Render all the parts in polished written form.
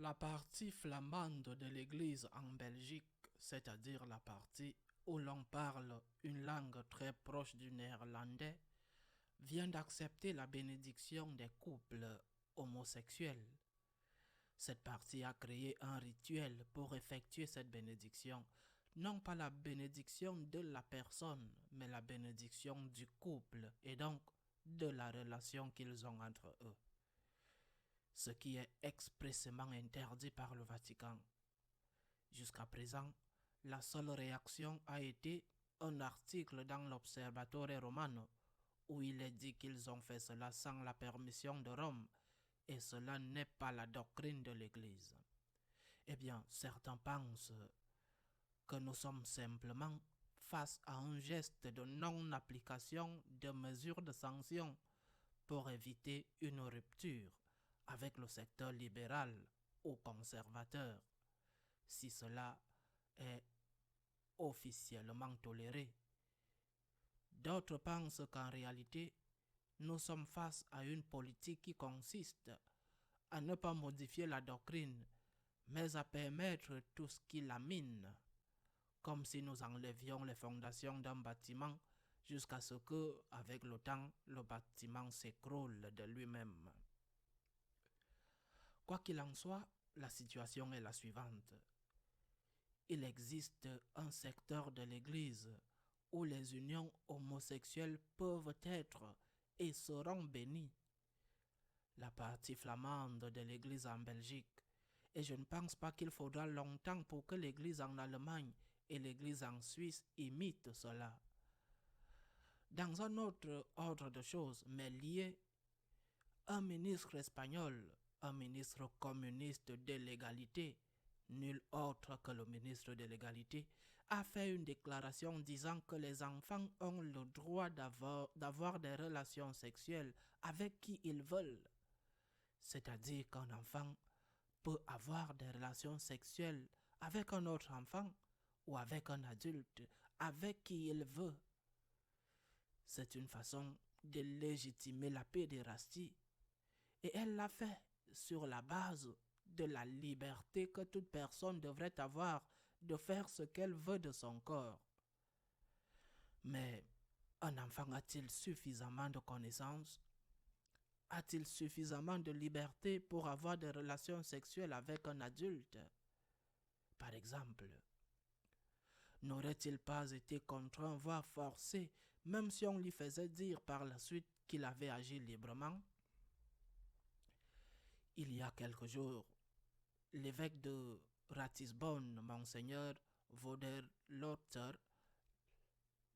La partie flamande de l'Église en Belgique, c'est-à-dire la partie où l'on parle une langue très proche du néerlandais, vient d'accepter la bénédiction des couples homosexuels. Cette partie a créé un rituel pour effectuer cette bénédiction, non pas la bénédiction de la personne, mais la bénédiction du couple et donc de la relation qu'ils ont entre eux, ce qui est expressément interdit par le Vatican. Jusqu'à présent, la seule réaction a été un article dans l'Observatore Romano où il est dit qu'ils ont fait cela sans la permission de Rome et cela n'est pas la doctrine de l'Église. Eh bien, certains pensent que nous sommes simplement face à un geste de non-application de mesures de sanction pour éviter une rupture avec le secteur libéral ou conservateur, si cela est officiellement toléré. D'autres pensent qu'en réalité, nous sommes face à une politique qui consiste à ne pas modifier la doctrine, mais à permettre tout ce qui la mine, comme si nous enlevions les fondations d'un bâtiment jusqu'à ce que, avec le temps, le bâtiment s'écroule de lui-même. Quoi qu'il en soit, la situation est la suivante. Il existe un secteur de l'Église où les unions homosexuelles peuvent être et seront bénies. La partie flamande de l'Église en Belgique. Et je ne pense pas qu'il faudra longtemps pour que l'Église en Allemagne et l'Église en Suisse imitent cela. Dans un autre ordre de choses, mais lié, un ministre espagnol, un ministre communiste de l'égalité, nul autre que le ministre de l'égalité, a fait une déclaration disant que les enfants ont le droit d'avoir des relations sexuelles avec qui ils veulent. C'est-à-dire qu'un enfant peut avoir des relations sexuelles avec un autre enfant ou avec un adulte, avec qui il veut. C'est une façon de légitimer la pédérastie. Et elle l'a fait sur la base de la liberté que toute personne devrait avoir de faire ce qu'elle veut de son corps. Mais un enfant a-t-il suffisamment de connaissances? A-t-il suffisamment de liberté pour avoir des relations sexuelles avec un adulte? Par exemple, n'aurait-il pas été contraint, voire forcé, même si on lui faisait dire par la suite qu'il avait agi librement? Il y a quelques jours, l'évêque de Ratisbonne, Monseigneur Voderlotzer,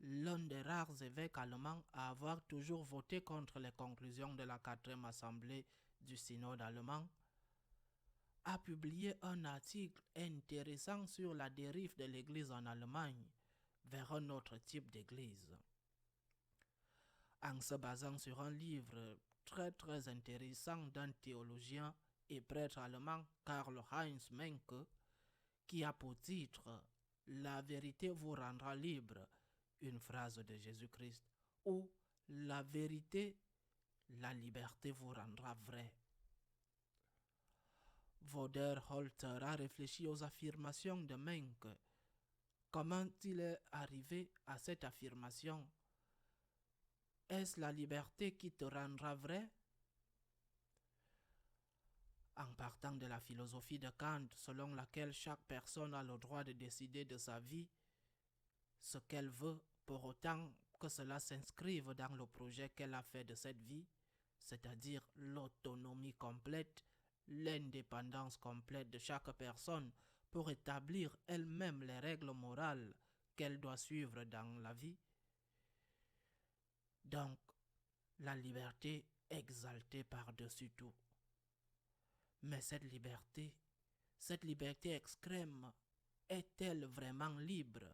l'un des rares évêques allemands à avoir toujours voté contre les conclusions de la 4e assemblée du synode allemand, a publié un article intéressant sur la dérive de l'Église en Allemagne vers un autre type d'Église. En se basant sur un livre très intéressant d'un théologien et prêtre allemand, Karl-Heinz Menke, qui a pour titre « La vérité vous rendra libre », une phrase de Jésus-Christ, ou « La vérité, la liberté vous rendra vrai ». Voderholzer a réfléchi aux affirmations de Menke. Comment il est arrivé à cette affirmation? Est-ce la liberté qui te rendra vrai? En partant de la philosophie de Kant, selon laquelle chaque personne a le droit de décider de sa vie, ce qu'elle veut, pour autant que cela s'inscrive dans le projet qu'elle a fait de cette vie, c'est-à-dire l'autonomie complète, l'indépendance complète de chaque personne pour établir elle-même les règles morales qu'elle doit suivre dans la vie. Donc, la liberté exaltée par-dessus tout. Mais cette liberté extrême, est-elle vraiment libre?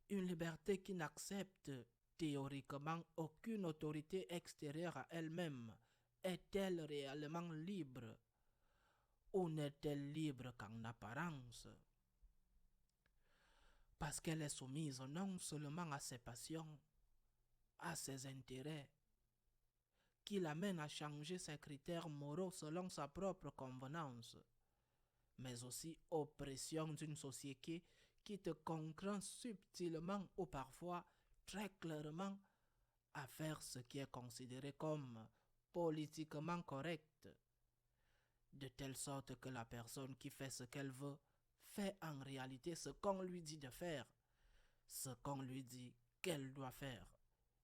Une liberté qui n'accepte théoriquement aucune autorité extérieure à elle-même, est-elle réellement libre? Ou n'est-elle libre qu'en apparence? Parce qu'elle est soumise non seulement à ses passions, à ses intérêts, qui l'amène à changer ses critères moraux selon sa propre convenance, mais aussi oppression d'une société qui te contraint subtilement ou parfois très clairement à faire ce qui est considéré comme politiquement correct, de telle sorte que la personne qui fait ce qu'elle veut fait en réalité ce qu'on lui dit de faire, ce qu'on lui dit qu'elle doit faire.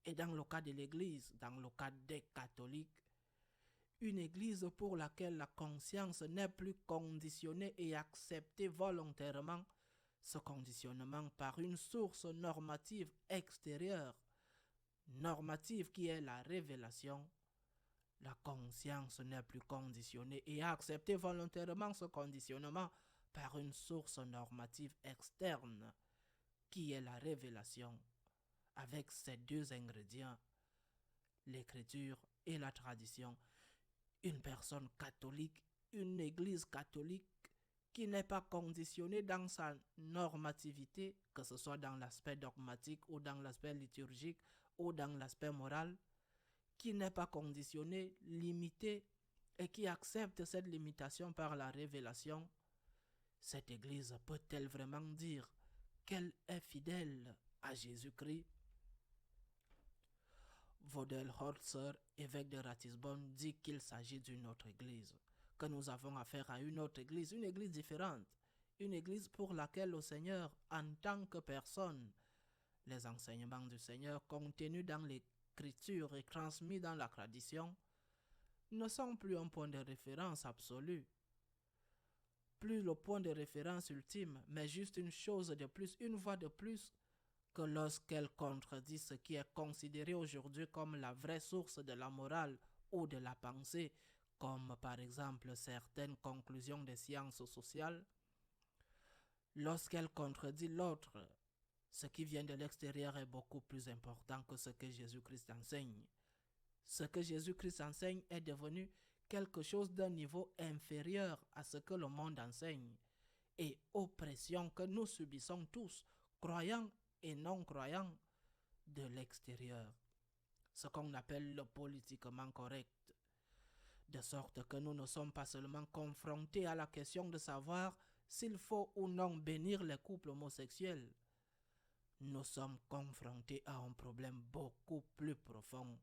Et dans le cas de l'Église, dans le cas des catholiques, une Église pour laquelle la conscience n'est plus conditionnée et acceptée volontairement, ce conditionnement par une source normative extérieure, normative qui est la révélation, la conscience n'est plus conditionnée et a accepté volontairement ce conditionnement par une source normative externe, qui est la révélation, avec ces deux ingrédients, l'écriture et la tradition. Une personne catholique, une église catholique qui n'est pas conditionnée dans sa normativité, que ce soit dans l'aspect dogmatique ou dans l'aspect liturgique ou dans l'aspect moral, qui n'est pas conditionnée, limitée et qui accepte cette limitation par la révélation, cette église peut-elle vraiment dire qu'elle est fidèle à Jésus-Christ? Vodelholzer, évêque de Ratisbonne, dit qu'il s'agit d'une autre église, que nous avons affaire à une autre église différente, une église pour laquelle le Seigneur, en tant que personne, les enseignements du Seigneur contenus dans l'écriture et transmis dans la tradition, ne sont plus un point de référence absolu, plus le point de référence ultime, mais juste une chose de plus, une voie de plus, que lorsqu'elle contredit ce qui est considéré aujourd'hui comme la vraie source de la morale ou de la pensée, comme par exemple certaines conclusions des sciences sociales, lorsqu'elle contredit l'autre, ce qui vient de l'extérieur est beaucoup plus important que ce que Jésus-Christ enseigne. Ce que Jésus-Christ enseigne est devenu quelque chose d'un niveau inférieur à ce que le monde enseigne et oppression que nous subissons tous, croyants et non-croyants, de l'extérieur. Ce qu'on appelle le politiquement correct. De sorte que nous ne sommes pas seulement confrontés à la question de savoir s'il faut ou non bénir les couples homosexuels. Nous sommes confrontés à un problème beaucoup plus profond.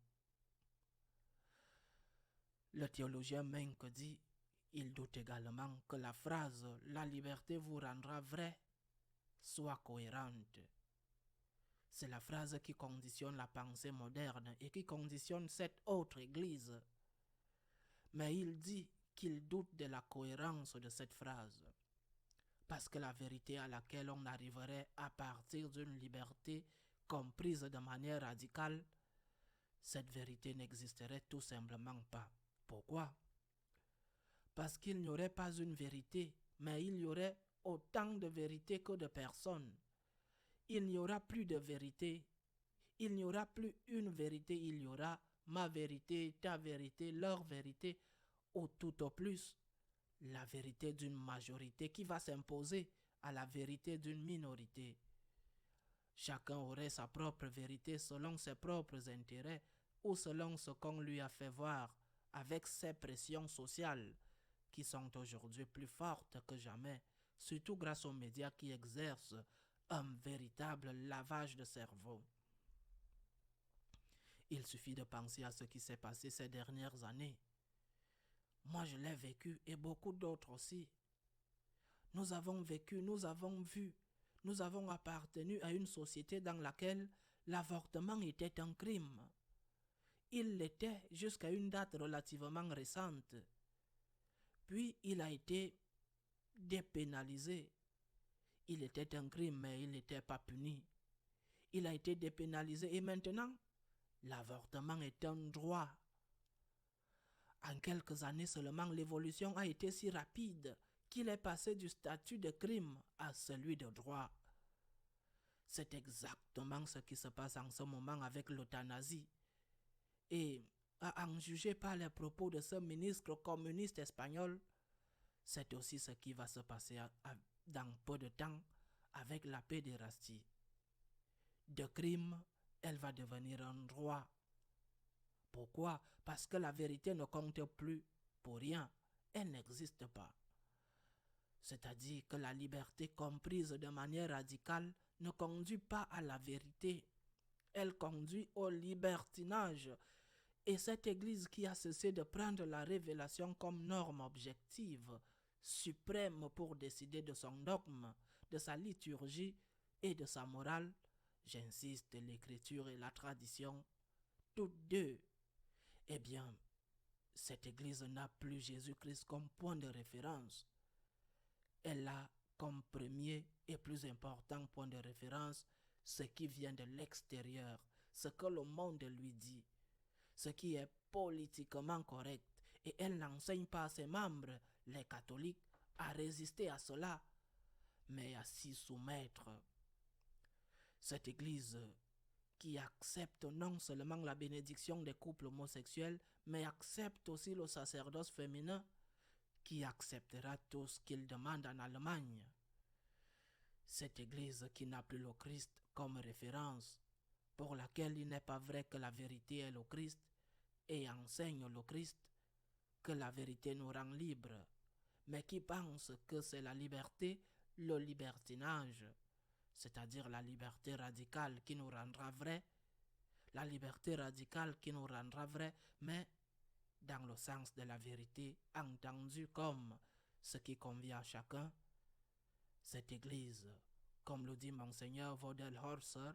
Le théologien Menck dit, il doute également que la phrase « la liberté vous rendra vrai » soit cohérente. C'est la phrase qui conditionne la pensée moderne et qui conditionne cette autre église. Mais il dit qu'il doute de la cohérence de cette phrase. Parce que la vérité à laquelle on arriverait à partir d'une liberté comprise de manière radicale, cette vérité n'existerait tout simplement pas. Pourquoi? Parce qu'il n'y aurait pas une vérité, mais il y aurait autant de vérités que de personnes. Il n'y aura plus de vérité. Il n'y aura plus une vérité, il y aura ma vérité, ta vérité, leur vérité, ou tout au plus, la vérité d'une majorité qui va s'imposer à la vérité d'une minorité. Chacun aurait sa propre vérité selon ses propres intérêts ou selon ce qu'on lui a fait voir avec ces pressions sociales qui sont aujourd'hui plus fortes que jamais, surtout grâce aux médias qui exercent un véritable lavage de cerveau. Il suffit de penser à ce qui s'est passé ces dernières années. Moi, je l'ai vécu et beaucoup d'autres aussi. Nous avons vécu, nous avons vu, nous avons appartenu à une société dans laquelle l'avortement était un crime. Il l'était jusqu'à une date relativement récente. Puis, il a été dépénalisé. Il était un crime, mais il n'était pas puni. Il a été dépénalisé et maintenant, l'avortement est un droit. En quelques années seulement, l'évolution a été si rapide qu'il est passé du statut de crime à celui de droit. C'est exactement ce qui se passe en ce moment avec l'euthanasie. Et à en juger par les propos de ce ministre communiste espagnol, c'est aussi ce qui va se passer dans peu de temps avec la pédérastie. De crime, elle va devenir un droit. Pourquoi? Parce que la vérité ne compte plus pour rien. Elle n'existe pas. C'est-à-dire que la liberté comprise de manière radicale ne conduit pas à la vérité. Elle conduit au libertinage. Et cette Église qui a cessé de prendre la révélation comme norme objective, suprême pour décider de son dogme, de sa liturgie et de sa morale, j'insiste, l'écriture et la tradition, toutes deux, eh bien, cette Église n'a plus Jésus-Christ comme point de référence. Elle a comme premier et plus important point de référence ce qui vient de l'extérieur, ce que le monde lui dit, ce qui est politiquement correct. Et elle n'enseigne pas à ses membres, les catholiques, à résister à cela, mais à s'y soumettre. Cette Église qui accepte non seulement la bénédiction des couples homosexuels, mais accepte aussi le sacerdoce féminin, qui acceptera tout ce qu'il demande en Allemagne. Cette Église qui n'a plus le Christ comme référence, pour laquelle il n'est pas vrai que la vérité est le Christ, et enseigne le Christ, que la vérité nous rend libres, mais qui pense que c'est la liberté, le libertinage, c'est-à-dire la liberté radicale qui nous rendra vrais, la liberté radicale qui nous rendra vrais, mais dans le sens de la vérité, entendue comme ce qui convient à chacun. Cette Église, comme le dit Monseigneur Vodelhorser,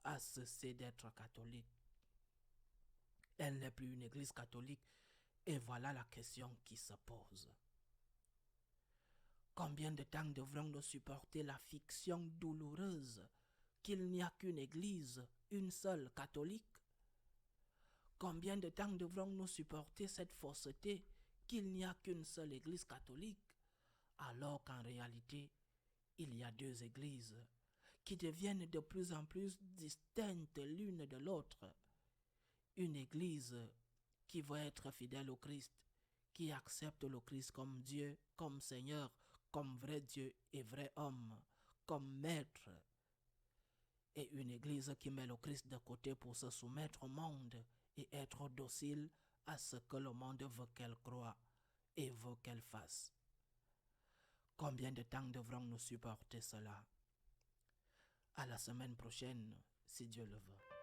a cessé d'être catholique. Elle n'est plus une Église catholique, et voilà la question qui se pose. Combien de temps devrons-nous supporter la fiction douloureuse qu'il n'y a qu'une Église, une seule catholique? Combien de temps devrons-nous supporter cette fausseté qu'il n'y a qu'une seule Église catholique, alors qu'en réalité, il y a deux Églises qui deviennent de plus en plus distinctes l'une de l'autre? Une Église qui veut être fidèle au Christ, qui accepte le Christ comme Dieu, comme Seigneur, comme vrai Dieu et vrai homme, comme maître. Et une Église qui met le Christ de côté pour se soumettre au monde et être docile à ce que le monde veut qu'elle croie et veut qu'elle fasse. Combien de temps devrons-nous supporter cela? À la semaine prochaine, si Dieu le veut.